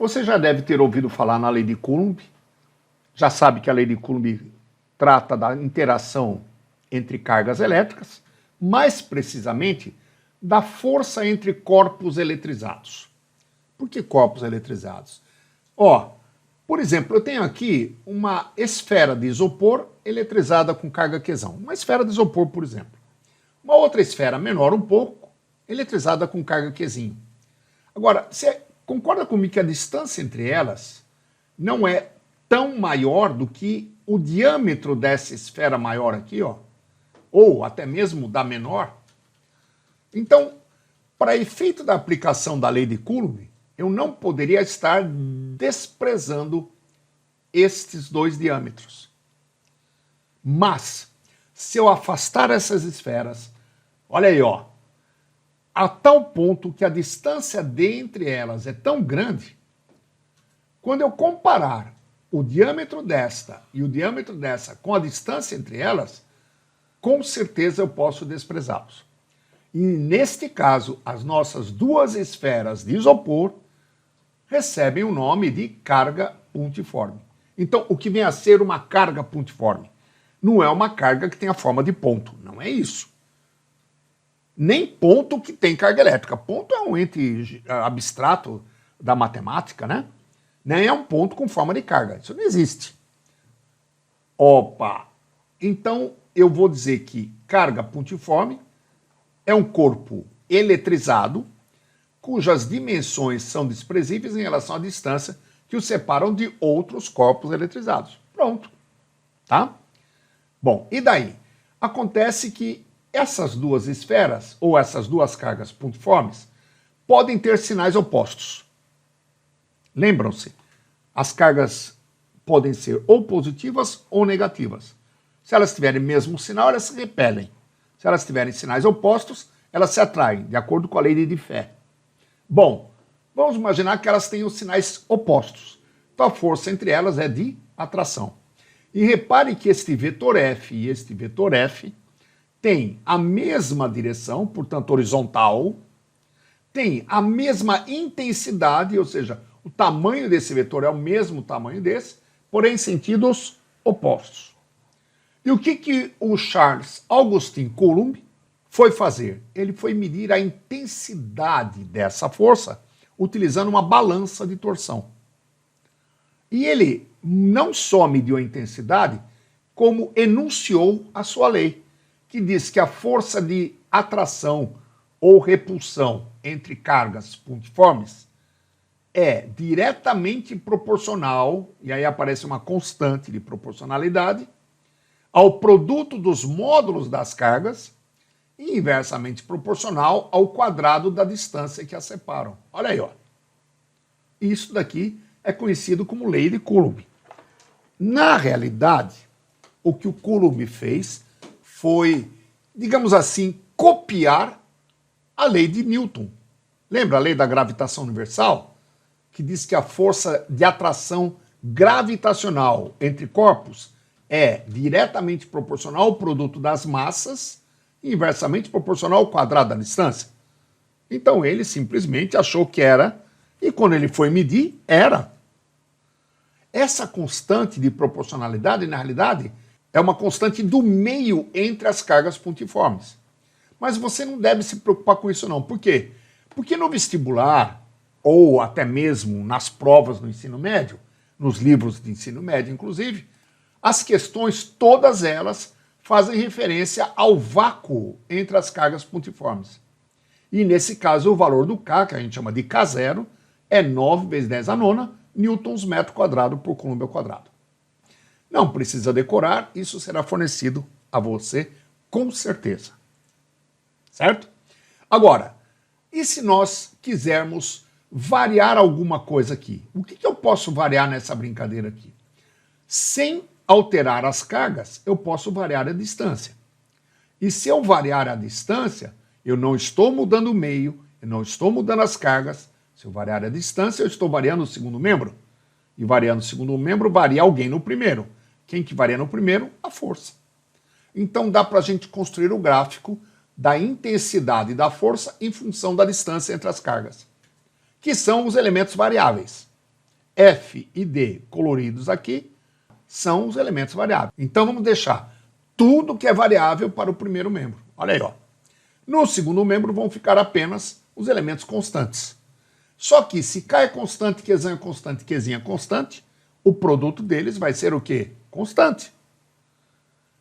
Você já deve ter ouvido falar na lei de Coulomb, já sabe que a lei de Coulomb trata da interação entre cargas elétricas, mais precisamente da força entre corpos eletrizados. Por que corpos eletrizados? Por exemplo, eu tenho aqui uma esfera de isopor eletrizada com carga quesão. Uma esfera de isopor, por exemplo. Uma outra esfera menor um pouco, eletrizada com carga quesinho. Agora, você concorda comigo que a distância entre elas não é tão maior do que o diâmetro dessa esfera maior aqui, ou até mesmo da menor? Então, para efeito da aplicação da lei de Coulomb, eu não poderia estar desprezando estes dois diâmetros. Mas, se eu afastar essas esferas, olha aí, a tal ponto que a distância entre elas é tão grande, quando eu comparar o diâmetro desta e o diâmetro dessa com a distância entre elas, com certeza eu posso desprezá-los. E neste caso, as nossas duas esferas de isopor recebem o nome de carga pontiforme. Então, o que vem a ser uma carga pontiforme? Não é uma carga que tem a forma de ponto, não é isso. Nem ponto que tem carga elétrica. Ponto é um ente abstrato da matemática, né? Nem é um ponto com forma de carga. Isso não existe. Então eu vou dizer que carga pontiforme é um corpo eletrizado cujas dimensões são desprezíveis em relação à distância que os separam de outros corpos eletrizados. Pronto. Tá? Bom, e daí? Acontece que essas duas esferas, ou essas duas cargas pontiformes, podem ter sinais opostos. Lembram-se? As cargas podem ser ou positivas ou negativas. Se elas tiverem o mesmo sinal, elas se repelem. Se elas tiverem sinais opostos, elas se atraem, de acordo com a lei de Diffie. Bom, vamos imaginar que elas têm os sinais opostos. Então a força entre elas é de atração. E repare que este vetor F e este vetor F têm a mesma direção, portanto horizontal, tem a mesma intensidade, ou seja, o tamanho desse vetor é o mesmo tamanho desse, porém em sentidos opostos. E o que o Charles Augustin Coulomb foi fazer? Ele foi medir a intensidade dessa força utilizando uma balança de torção. E ele não só mediu a intensidade, como enunciou a sua lei, que diz que a força de atração ou repulsão entre cargas pontiformes é diretamente proporcional, e aí aparece uma constante de proporcionalidade, ao produto dos módulos das cargas e inversamente proporcional ao quadrado da distância que as separam. Olha aí, Isso daqui é conhecido como lei de Coulomb. Na realidade, o que o Coulomb fez foi, digamos assim, copiar a lei de Newton. Lembra a lei da gravitação universal? Que diz que a força de atração gravitacional entre corpos é diretamente proporcional ao produto das massas e inversamente proporcional ao quadrado da distância. Então ele simplesmente achou que era, e quando ele foi medir, era. Essa constante de proporcionalidade, na realidade, é uma constante do meio entre as cargas pontiformes. Mas você não deve se preocupar com isso não. Por quê? Porque no vestibular, ou até mesmo nas provas no ensino médio, nos livros de ensino médio inclusive, as questões, todas elas, fazem referência ao vácuo entre as cargas pontiformes. E nesse caso o valor do K, que a gente chama de K0, é 9 vezes 10 a nona newtons metro quadrado por Coulomb ao quadrado. Não precisa decorar, isso será fornecido a você com certeza. Certo? Agora, e se nós quisermos variar alguma coisa aqui? O que eu posso variar nessa brincadeira aqui? Sem alterar as cargas, eu posso variar a distância. E se eu variar a distância, eu não estou mudando o meio, eu não estou mudando as cargas. Se eu variar a distância, eu estou variando o segundo membro. E variando o segundo membro, varia alguém no primeiro. Quem que varia no primeiro? A força. Então dá para a gente construir o gráfico da intensidade da força em função da distância entre as cargas, que são os elementos variáveis. F e D coloridos aqui são os elementos variáveis. Então vamos deixar tudo que é variável para o primeiro membro. Olha aí, ó. No segundo membro vão ficar apenas os elementos constantes. Só que se K é constante, Qzão é constante, Qzinho é constante, o produto deles vai ser o quê? Constante.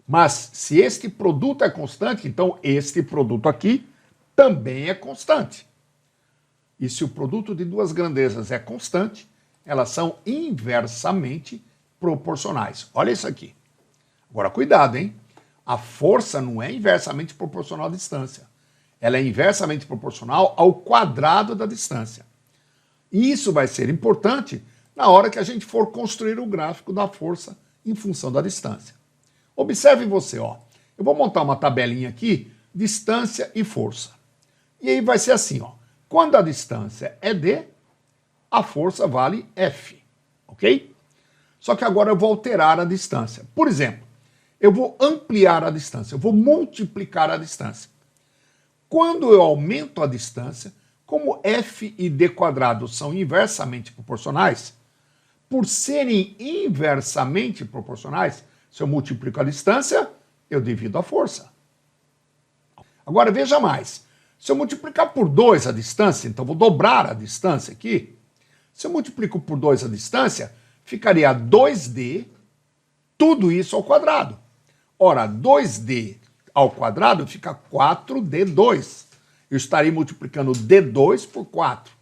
Mas se este produto é constante, então este produto aqui também é constante. E se o produto de duas grandezas é constante, elas são inversamente proporcionais. Olha isso aqui. Agora, cuidado, hein? A força não é inversamente proporcional à distância. Ela é inversamente proporcional ao quadrado da distância. E isso vai ser importante na hora que a gente for construir o gráfico da força em função da distância. Observe você, ó. Eu vou montar uma tabelinha aqui, distância e força. E aí vai ser assim, ó. Quando a distância é D, a força vale F, ok? Só que agora eu vou alterar a distância. Por exemplo, eu vou ampliar a distância, eu vou multiplicar a distância. Quando eu aumento a distância, como F e D quadrado são inversamente proporcionais, por serem inversamente proporcionais, se eu multiplico a distância, eu divido a força. Agora veja mais, se eu multiplicar por 2 a distância, então vou dobrar a distância aqui, se eu multiplico por 2 a distância, ficaria 2D, tudo isso ao quadrado. Ora, 2D ao quadrado fica 4D2. Eu estarei multiplicando D2 por 4.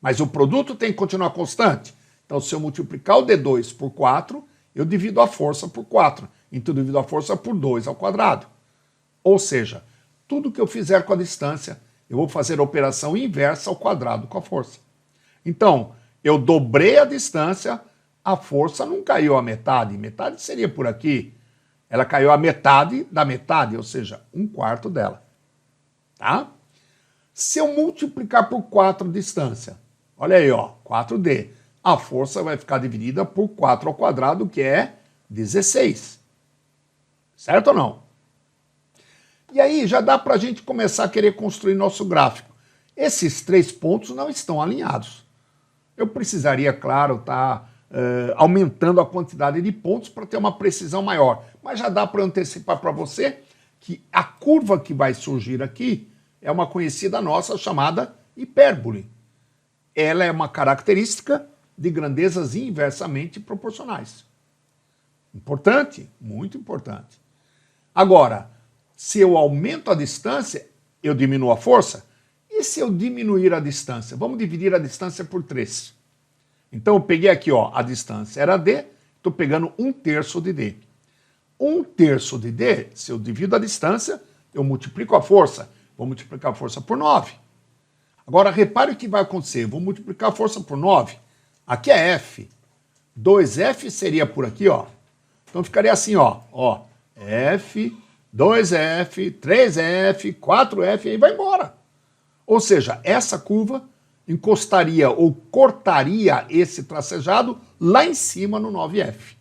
Mas o produto tem que continuar constante. Então, se eu multiplicar o D2 por 4, eu divido a força por 4. Então, eu divido a força por 2 ao quadrado. Ou seja, tudo que eu fizer com a distância, eu vou fazer a operação inversa ao quadrado com a força. Então, eu dobrei a distância, a força não caiu a metade. Metade seria por aqui. Ela caiu a metade da metade, ou seja, 1/4 dela. Tá? Se eu multiplicar por 4 a distância, olha aí, ó, 4D, a força vai ficar dividida por 4 ao quadrado, que é 16. Certo ou não? E aí já dá para a gente começar a querer construir nosso gráfico. Esses 3 pontos não estão alinhados. Eu precisaria, claro, estar aumentando a quantidade de pontos para ter uma precisão maior. Mas já dá para antecipar para você que a curva que vai surgir aqui é uma conhecida nossa chamada hipérbole. Ela é uma característica de grandezas inversamente proporcionais. Importante? Muito importante. Agora, se eu aumento a distância, eu diminuo a força? E se eu diminuir a distância? Vamos dividir a distância por 3. Então eu peguei aqui, ó, a distância era D, estou pegando 1/3 de D. 1/3 de D, se eu divido a distância, eu multiplico a força. Vou multiplicar a força por 9. Agora, repare o que vai acontecer. Vou multiplicar a força por 9. Aqui é F. 2F seria por aqui, ó. Então ficaria assim, ó. F, 2F, 3F, 4F, e aí vai embora. Ou seja, essa curva encostaria ou cortaria esse tracejado lá em cima no 9F.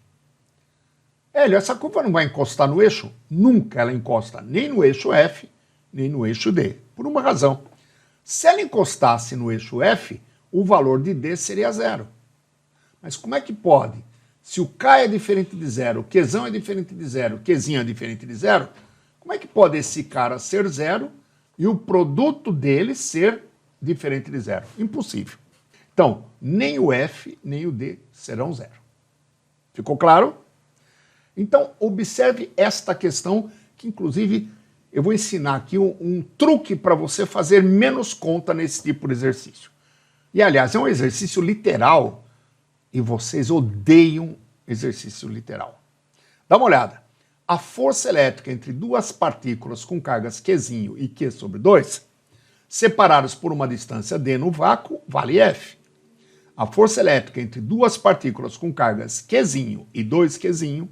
Hélio, essa curva não vai encostar no eixo? Nunca ela encosta nem no eixo F, nem no eixo D, por uma razão. Se ela encostasse no eixo F, o valor de D seria 0. Mas como é que pode? Se o K é diferente de 0, o Qzão é diferente de 0, o Qzinho é diferente de 0, como é que pode esse cara ser 0 e o produto dele ser diferente de 0? Impossível. Então, nem o F, nem o D serão 0. Ficou claro? Então, observe esta questão que, inclusive, eu vou ensinar aqui um truque para você fazer menos conta nesse tipo de exercício. E, aliás, é um exercício literal e vocês odeiam exercício literal. Dá uma olhada. A força elétrica entre duas partículas com cargas Qzinho e Q sobre 2, separadas por uma distância D no vácuo, vale F. A força elétrica entre duas partículas com cargas Qzinho e 2Qzinho,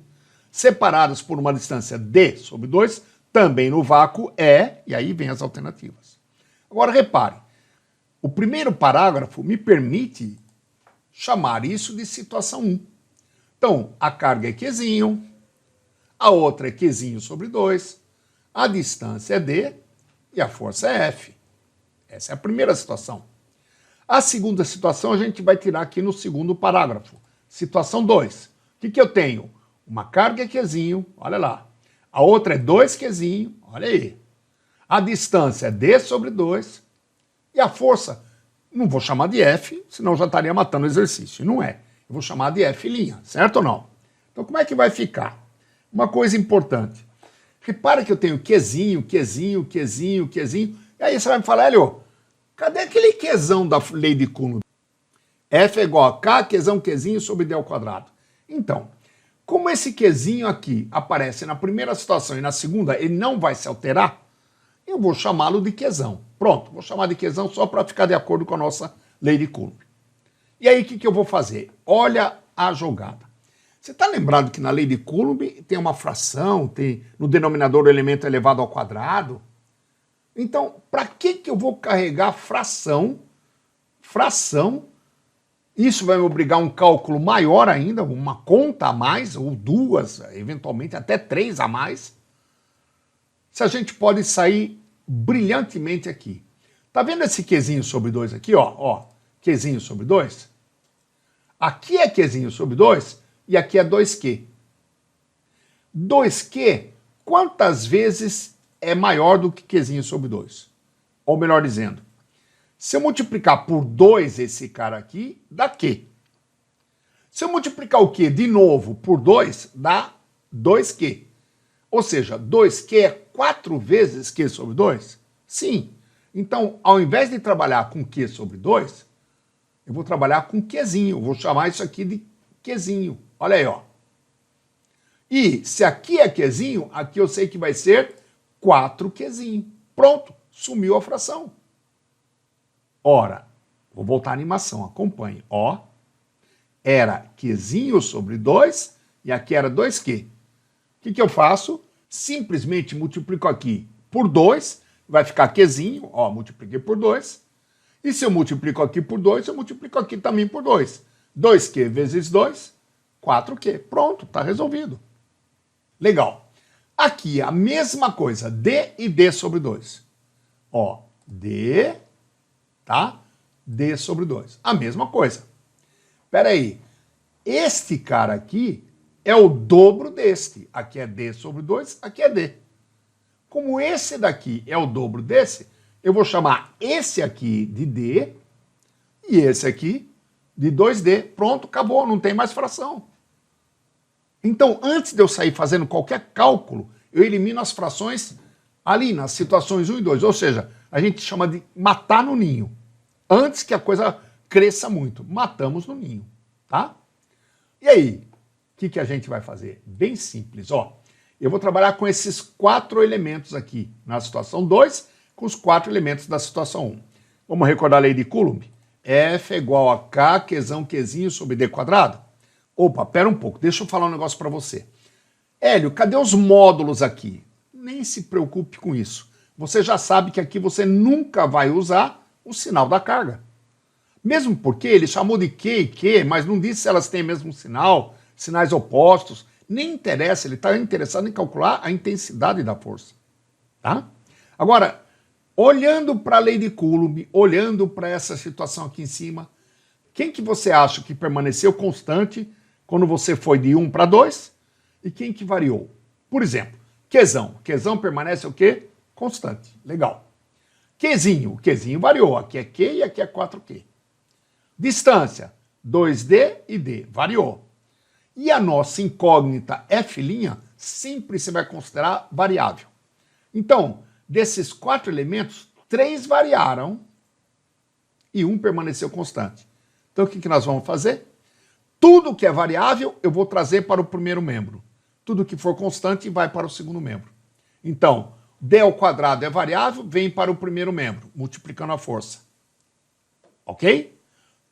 separadas por uma distância D sobre 2, também no vácuo é, e aí vem as alternativas. Agora repare, o primeiro parágrafo me permite chamar isso de situação 1. Então, a carga é Qzinho, a outra é Qzinho sobre 2, a distância é D e a força é F. Essa é a primeira situação. A segunda situação a gente vai tirar aqui no segundo parágrafo. Situação 2. O que eu tenho? Uma carga Qzinho, olha lá. A outra é 2Qzinho, olha aí. A distância é D sobre 2. E a força, não vou chamar de F, senão já estaria matando o exercício. E não é. Eu vou chamar de F', certo ou não? Então como é que vai ficar? Uma coisa importante. Repara que eu tenho Qzinho, Qzinho, Qzinho, Qzinho. E aí você vai me falar, Hélio, cadê aquele Qzão da lei de Coulomb? F é igual a K, Qzinho sobre D ao quadrado. Então, como esse Qzinho aqui aparece na primeira situação e na segunda ele não vai se alterar, eu vou chamá-lo de Qzão. Pronto, vou chamar de Qzão só para ficar de acordo com a nossa lei de Coulomb. E aí o que eu vou fazer? Olha a jogada. Você está lembrado que na lei de Coulomb tem uma fração, tem no denominador o elemento elevado ao quadrado? Então, para que eu vou carregar fração? Isso vai me obrigar a um cálculo maior ainda, uma conta a mais, ou duas, eventualmente até 3 a mais. Se a gente pode sair brilhantemente aqui. Tá vendo esse Qzinho sobre 2 aqui, ó? Qzinho sobre 2? Aqui é Qzinho sobre 2 e aqui é 2Q. 2Q, quantas vezes é maior do que Qzinho sobre 2? Ou melhor dizendo, se eu multiplicar por 2 esse cara aqui, dá Q. Se eu multiplicar o Q de novo por 2, dá 2Q. Ou seja, 2Q é 4 vezes Q sobre 2? Sim. Então, ao invés de trabalhar com Q sobre 2, eu vou trabalhar com Qzinho. Vou chamar isso aqui de Qzinho. Olha aí, ó. E se aqui é Qzinho, aqui eu sei que vai ser 4Qzinho. Pronto, sumiu a fração. Ora, vou voltar à animação, acompanhe. Ó, era Qzinho sobre 2 e aqui era 2Q. O que eu faço? Simplesmente multiplico aqui por 2, vai ficar Qzinho, ó, multipliquei por 2. E se eu multiplico aqui por 2, eu multiplico aqui também por 2. 2Q vezes 2, 4Q. Pronto, está resolvido. Legal. Aqui a mesma coisa, D e D sobre 2. Ó, D, tá? D sobre 2. A mesma coisa. Espera aí. Este cara aqui é o dobro deste. Aqui é D sobre 2, aqui é D. Como esse daqui é o dobro desse, eu vou chamar esse aqui de D e esse aqui de 2D. Pronto, acabou, não tem mais fração. Então, antes de eu sair fazendo qualquer cálculo, eu elimino as frações ali nas situações 1 e 2. Ou seja, a gente chama de matar no ninho. Antes que a coisa cresça muito. Matamos no ninho, tá? E aí, o que a gente vai fazer? Bem simples, ó. Eu vou trabalhar com esses 4 elementos aqui na situação 2, com os 4 elementos da situação 1. Vamos recordar a lei de Coulomb? F é igual a K, Qzinho sobre D quadrado. Opa, pera um pouco, deixa eu falar um negócio para você. Hélio, cadê os módulos aqui? Nem se preocupe com isso. Você já sabe que aqui você nunca vai usar o sinal da carga. Mesmo porque ele chamou de Q e Q, mas não disse se elas têm o mesmo sinal, sinais opostos. Nem interessa, ele está interessado em calcular a intensidade da força. Tá? Agora, olhando para a lei de Coulomb, olhando para essa situação aqui em cima, quem que você acha que permaneceu constante quando você foi de 1 para 2? E quem que variou? Por exemplo, Qzão. Qzão permanece o quê? Constante. Legal. Qzinho. Qzinho variou. Aqui é Q e aqui é 4Q. Distância. 2D e D. Variou. E a nossa incógnita F' sempre você vai considerar variável. Então, desses 4 elementos, 3 variaram e 1 permaneceu constante. Então, o que nós vamos fazer? Tudo que é variável, eu vou trazer para o primeiro membro. Tudo que for constante vai para o segundo membro. Então, D ao quadrado é variável, vem para o primeiro membro, multiplicando a força. Ok?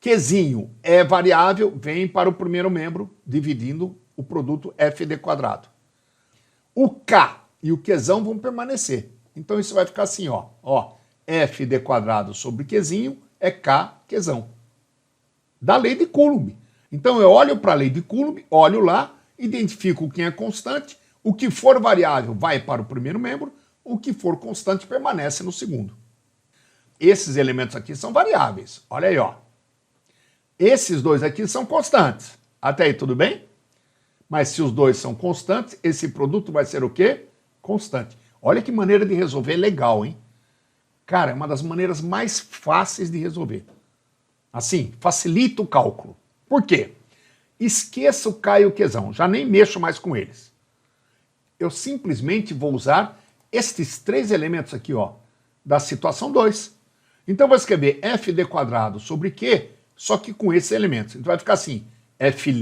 Qzinho é variável, vem para o primeiro membro, dividindo o produto FD quadrado. O K e o Qzão vão permanecer. Então isso vai ficar assim, ó. FD quadrado sobre Qzinho é K, Qzão. Da lei de Coulomb. Então eu olho para a lei de Coulomb, olho lá, identifico quem é constante, o que for variável vai para o primeiro membro, o que for constante permanece no segundo. esses elementos aqui são variáveis. Olha aí, ó. Esses dois aqui são constantes. Até aí, tudo bem? Mas se os dois são constantes, esse produto vai ser o quê? Constante. Olha que maneira de resolver legal, hein? Cara, é uma das maneiras mais fáceis de resolver. Assim, facilita o cálculo. Por quê? Esqueça o K e o Qzão, já nem mexo mais com eles. Eu simplesmente vou usar estes três elementos aqui, ó, da situação 2. Então eu vou escrever fd² sobre Q, só que com esses elementos. Então vai ficar assim, f'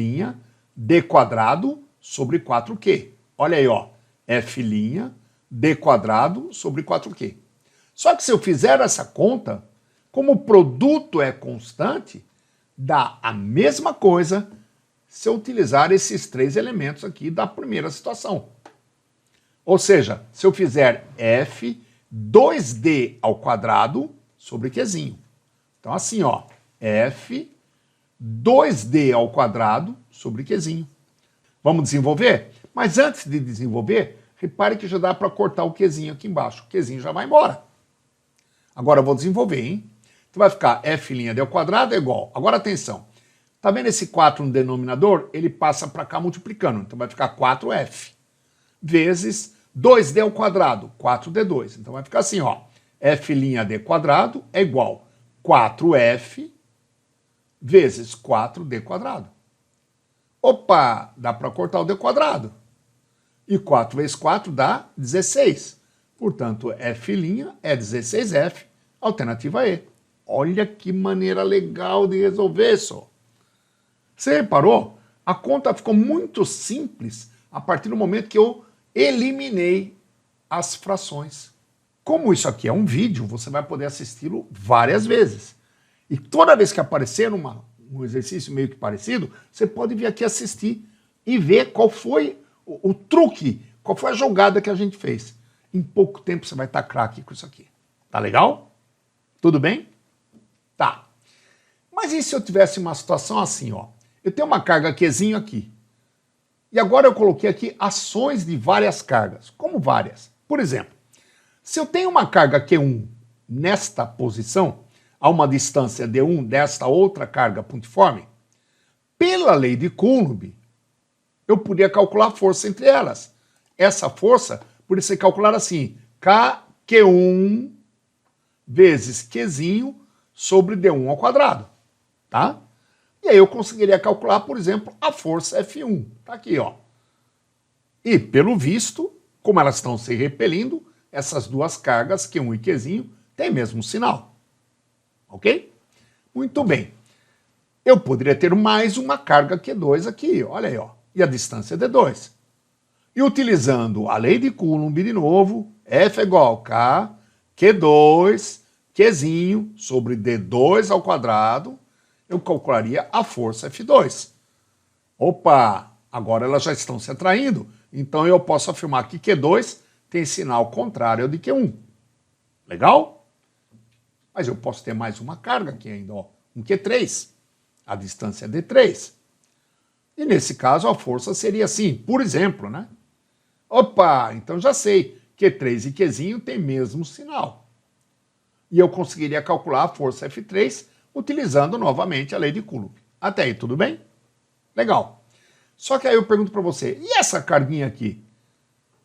d² sobre 4Q. Olha aí, ó, f' d² sobre 4Q. Só que se eu fizer essa conta, como o produto é constante, dá a mesma coisa se eu utilizar esses três elementos aqui da primeira situação. Ou seja, se eu fizer f 2d² sobre Qzinho. Então assim, ó, f 2d² sobre Qzinho. Vamos desenvolver? Mas antes de desenvolver, repare que já dá para cortar o Qzinho aqui embaixo. O Qzinho já vai embora. Agora eu vou desenvolver, hein? Então vai ficar f' d² é igual. Agora atenção. Tá vendo esse 4 no denominador? Ele passa para cá multiplicando. Então vai ficar 4f vezes 2d², 4d2. Então vai ficar assim, ó. f' d² é igual 4f vezes 4d². Opa, dá para cortar o d². E 4 vezes 4 dá 16. Portanto, f' é 16f, alternativa E. Olha que maneira legal de resolver isso. Você reparou? A conta ficou muito simples a partir do momento que eu eliminei as frações. Como isso aqui é um vídeo, você vai poder assisti-lo várias vezes. E toda vez que aparecer um exercício meio que parecido, você pode vir aqui assistir e ver qual foi o truque, qual foi a jogada que a gente fez. Em pouco tempo você vai estar craque com isso aqui. Tá legal? Tudo bem? Tá. Mas e se eu tivesse uma situação assim, ó? Eu tenho uma carga Qzinho aqui. E agora eu coloquei aqui ações de várias cargas. Como várias? Por exemplo, se eu tenho uma carga Q1 nesta posição, a uma distância d1 desta outra carga pontiforme, pela lei de Coulomb, eu podia calcular a força entre elas. Essa força poderia ser calculada assim, Q1 vezes Qzinho sobre d1², tá? E aí eu conseguiria calcular, por exemplo, a força F1. Tá aqui, ó. E, pelo visto, como elas estão se repelindo, essas duas cargas, Q1 e Qzinho, têm o mesmo sinal. Ok? Muito bem. Eu poderia ter mais uma carga Q2 aqui, olha aí, ó. E a distância é D2. E utilizando a lei de Coulomb de novo, F é igual a K, Q2, Qzinho sobre D2², eu calcularia a força F2. Opa, agora elas já estão se atraindo, então eu posso afirmar que Q2 tem sinal contrário ao de Q1. Legal? Mas eu posso ter mais uma carga aqui ainda, ó, um Q3. A distância é D3. E nesse caso a força seria assim, por exemplo, né? Opa, então já sei, Q3 e Qzinho têm mesmo sinal. E eu conseguiria calcular a força F3 utilizando novamente a lei de Coulomb. Até aí, tudo bem? Legal. Só que aí eu pergunto para você, e essa carguinha aqui?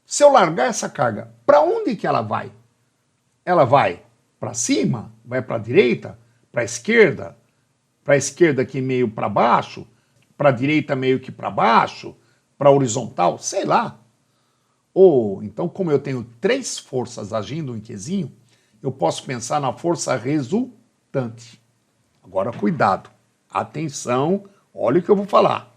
Se eu largar essa carga, para onde que ela vai? Ela vai para cima? Vai para a direita? Para a esquerda? Para a esquerda aqui meio para baixo? Para a direita meio que para baixo? Para a horizontal? Sei lá. Ou, então, como eu tenho três forças agindo em Qzinho, eu posso pensar na força resultante. Agora, cuidado. Atenção, olha o que eu vou falar.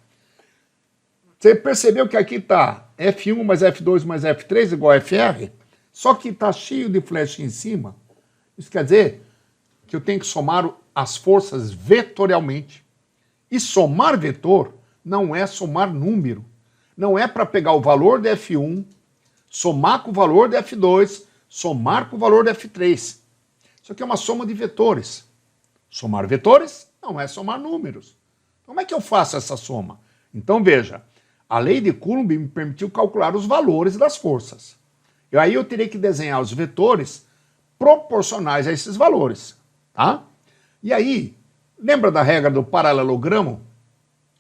Você percebeu que aqui está F1 mais F2 mais F3 igual a FR? Só que está cheio de flecha em cima. Isso quer dizer que eu tenho que somar as forças vetorialmente. E somar vetor não é somar número. Não é para pegar o valor de F1, somar com o valor de F2, somar com o valor de F3. Isso aqui é uma soma de vetores. Somar vetores não é somar números. Como é que eu faço essa soma? Então veja, a lei de Coulomb me permitiu calcular os valores das forças. E aí eu teria que desenhar os vetores proporcionais a esses valores, tá? E aí, lembra da regra do paralelogramo?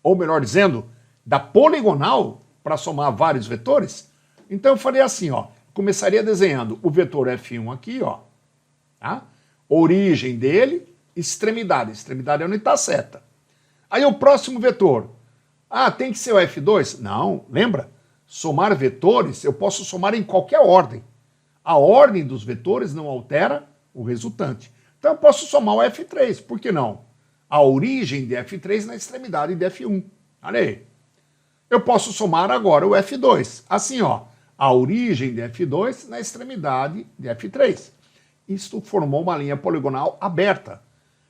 Ou melhor dizendo, da poligonal para somar vários vetores? Então eu faria assim, ó, começaria desenhando o vetor F1 aqui, ó, tá? Origem dele, extremidade. Extremidade é onde está a seta. Aí o próximo vetor. Ah, tem que ser o F2? Não, lembra? Somar vetores, eu posso somar em qualquer ordem. A ordem dos vetores não altera o resultante. Então eu posso somar o F3, por que não? A origem de F3 na extremidade de F1. Olha aí. Eu posso somar agora o F2. Assim, ó, a origem de F2 na extremidade de F3. Isto formou uma linha poligonal aberta.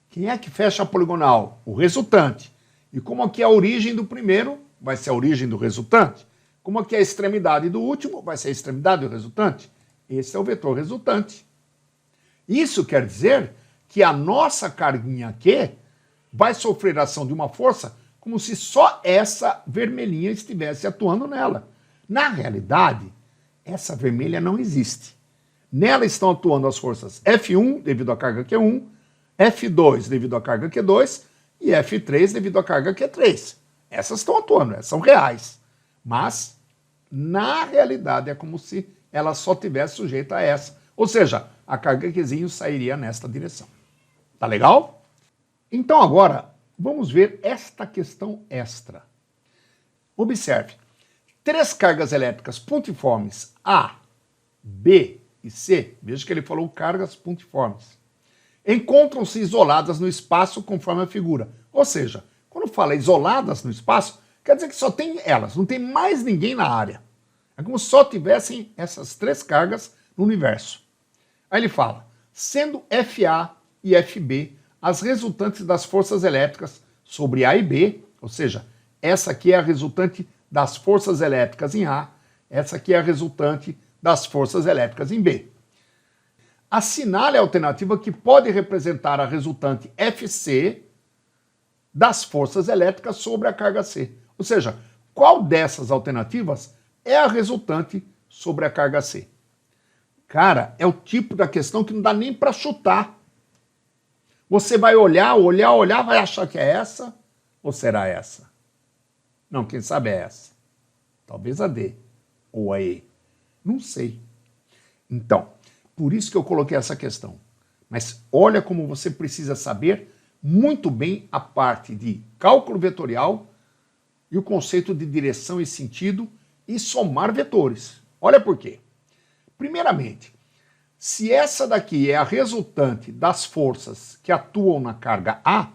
Quem é que fecha a poligonal? O resultante. E como aqui é a origem do primeiro, vai ser a origem do resultante. Como aqui é a extremidade do último, vai ser a extremidade do resultante. Esse é o vetor resultante. Isso quer dizer que a nossa carguinha aqui vai sofrer a ação de uma força como se só essa vermelhinha estivesse atuando nela. Na realidade, essa vermelha não existe. Nela estão atuando as forças F1, devido à carga Q1, F2, devido à carga Q2, e F3, devido à carga Q3. Essas estão atuando, essas são reais. Mas, na realidade, é como se ela só tivesse sujeita a essa. Ou seja, a carga Qzinho sairia nesta direção. Tá legal? Então agora, vamos ver esta questão extra. Observe, 3 cargas elétricas pontiformes A, B e C, veja que ele falou cargas pontiformes, encontram-se isoladas no espaço conforme a figura. Ou seja, quando fala isoladas no espaço, quer dizer que só tem elas, não tem mais ninguém na área. É como se só tivessem essas 3 cargas no universo. Aí ele fala, sendo FA e FB as resultantes das forças elétricas sobre A e B, ou seja, essa aqui é a resultante das forças elétricas em A, essa aqui é a resultante das forças elétricas em B. Assinale a alternativa que pode representar a resultante FC das forças elétricas sobre a carga C. Ou seja, qual dessas alternativas é a resultante sobre a carga C? Cara, é o tipo da questão que não dá nem para chutar. Você vai olhar, vai achar que é essa ou será essa? Não, quem sabe é essa. Talvez a D ou a E. Não sei. Então, por isso que eu coloquei essa questão. Mas olha como você precisa saber muito bem a parte de cálculo vetorial e o conceito de direção e sentido e somar vetores. Olha por quê. Primeiramente, se essa daqui é a resultante das forças que atuam na carga A,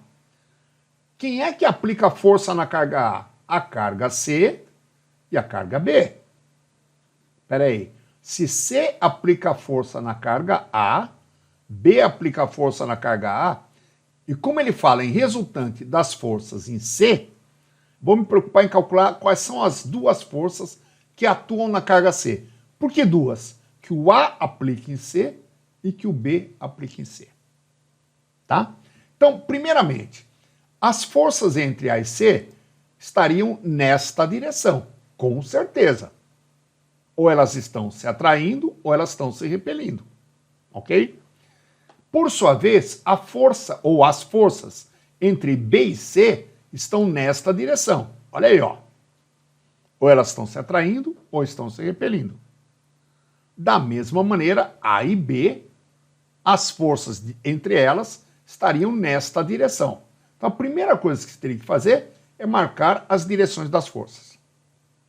quem é que aplica força na carga A? A carga C e a carga B. Espera aí. Se C aplica força na carga A, B aplica força na carga A, e como ele fala em resultante das forças em C, vou me preocupar em calcular quais são as 2 forças que atuam na carga C. Por que 2? Que o A aplica em C e que o B aplica em C. Tá? Então, primeiramente, as forças entre A e C estariam nesta direção, com certeza. Ou elas estão se atraindo ou elas estão se repelindo. Ok? Por sua vez, a força ou as forças entre B e C estão nesta direção. Olha aí, ó. Ou elas estão se atraindo ou estão se repelindo. Da mesma maneira, A e B, as forças entre elas estariam nesta direção. Então, a primeira coisa que você teria que fazer é marcar as direções das forças.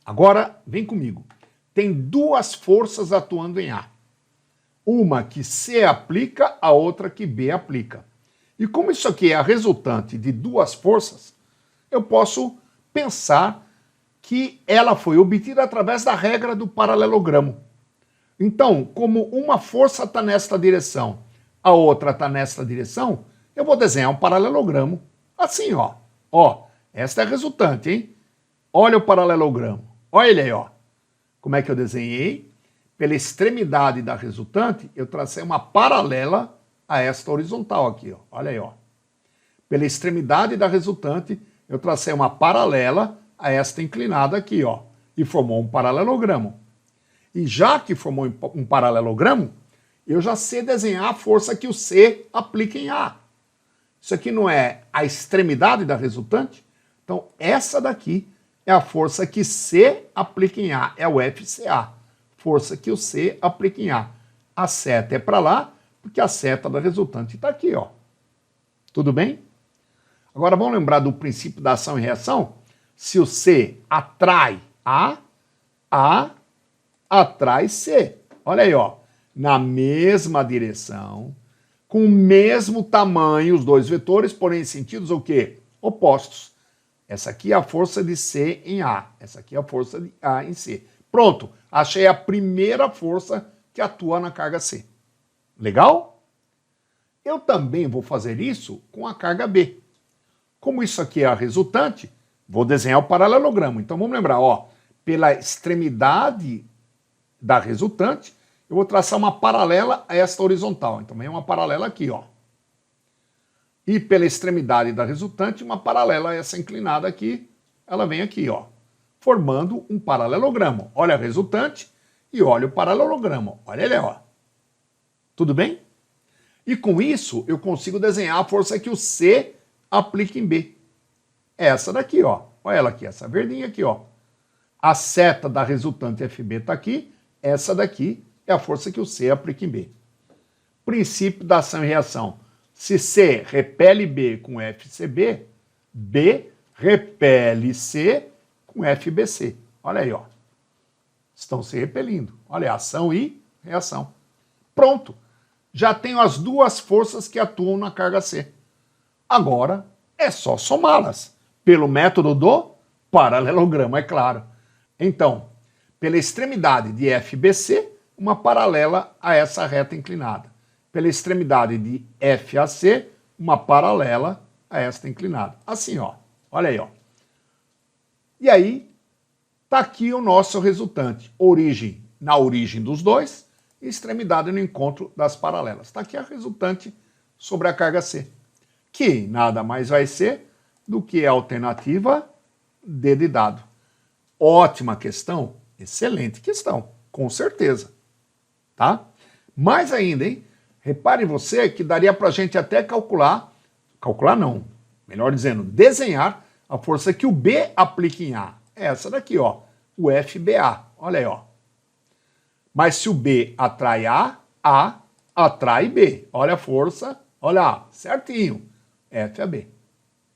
Agora, vem comigo. Tem 2 forças atuando em A. Uma que C aplica, a outra que B aplica. E como isso aqui é a resultante de 2 forças, eu posso pensar que ela foi obtida através da regra do paralelogramo. Então, como uma força está nesta direção, a outra está nesta direção, eu vou desenhar um paralelogramo. Assim, ó. Ó, esta é a resultante, hein? Olha o paralelogramo. Olha ele aí, ó. Como é que eu desenhei? Pela extremidade da resultante, eu tracei uma paralela a esta horizontal aqui, ó. Olha aí, ó. Pela extremidade da resultante, eu tracei uma paralela a esta inclinada aqui, ó. E formou um paralelogramo. E já que formou um paralelogramo, eu já sei desenhar a força que o C aplica em A. Isso aqui não é a extremidade da resultante? Então, essa daqui é a força que C aplica em A, é o FCA. Força que o C aplica em A. A seta é para lá, porque a seta da resultante está aqui, ó. Tudo bem? Agora vamos lembrar do princípio da ação e reação? Se o C atrai A atrai C. Olha aí, ó. Na mesma direção, com o mesmo tamanho, os dois vetores, porém em sentidos o quê? Opostos. Essa aqui é a força de C em A. Essa aqui é a força de A em C. Pronto, achei a primeira força que atua na carga C. Legal? Eu também vou fazer isso com a carga B. Como isso aqui é a resultante, vou desenhar o paralelogramo. Então vamos lembrar, ó, pela extremidade da resultante, eu vou traçar uma paralela a esta horizontal. Então vem uma paralela aqui, ó. E pela extremidade da resultante, uma paralela a essa inclinada aqui, ela vem aqui, ó, formando um paralelogramo. Olha a resultante e olha o paralelogramo. Olha ele, ó. Tudo bem? E com isso, eu consigo desenhar a força que o C aplica em B. Essa daqui, ó. Olha ela aqui, essa verdinha aqui, ó. A seta da resultante FB está aqui. Essa daqui é a força que o C aplica em B. Princípio da ação e reação. Se C repele B com FCB, B repele C com FBC. Olha aí, ó. Estão se repelindo. Olha, ação e reação. Pronto. Já tenho as duas forças que atuam na carga C. Agora é só somá-las. Pelo método do paralelogramo, é claro. Então, pela extremidade de FBC, uma paralela a essa reta inclinada. Pela extremidade de FAC, uma paralela a esta inclinada. Assim, ó. Olha aí, ó. E aí, tá aqui o nosso resultante. Origem na origem dos dois e extremidade no encontro das paralelas. Está aqui a resultante sobre a carga C, que nada mais vai ser do que a alternativa D de dado. Ótima questão, excelente questão, com certeza. Tá? Mais ainda, hein? Repare você que daria para a gente até calcular não, melhor dizendo, desenhar a força que o B aplica em A. É essa daqui, ó, o FBA. Olha aí, ó. Mas se o B atrai A atrai B. Olha a força, olha lá, certinho. F a B.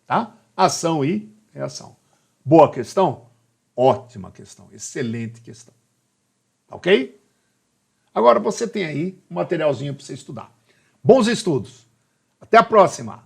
Tá? Ação e reação. Boa questão? Ótima questão, excelente questão. Ok? Agora você tem aí um materialzinho para você estudar. Bons estudos. Até a próxima.